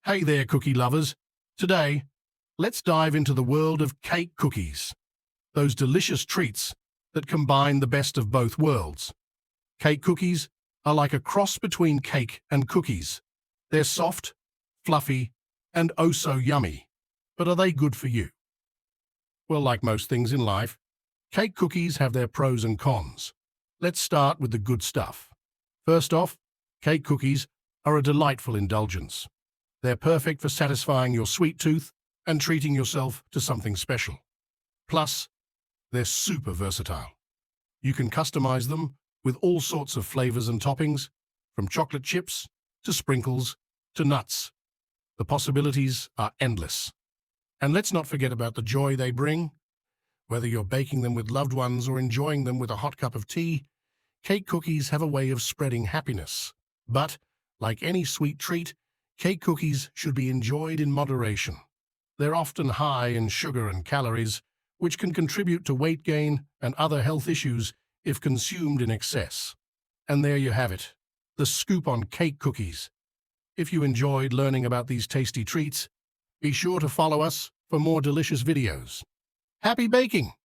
Hey there, cookie lovers. Today, let's dive into the world of cake cookies. Those delicious treats that combine the best of both worlds. Cake cookies are like a cross between cake and cookies. They're soft, fluffy, and oh so yummy. But are they good for you? Well, like most things in life, cake cookies have their pros and cons. Let's start with the good stuff. First off, cake cookies are a delightful indulgence. They're perfect for satisfying your sweet tooth and treating yourself to something special. Plus, they're super versatile. You can customize them with all sorts of flavors and toppings, from chocolate chips to sprinkles to nuts. The possibilities are endless. And let's not forget about the joy they bring. Whether you're baking them with loved ones or enjoying them with a hot cup of tea, cake cookies have a way of spreading happiness. But, like any sweet treat, cake cookies should be enjoyed in moderation. They're often high in sugar and calories, which can contribute to weight gain and other health issues if consumed in excess. And there you have it, the scoop on cake cookies. If you enjoyed learning about these tasty treats, be sure to follow us for more delicious videos. Happy baking!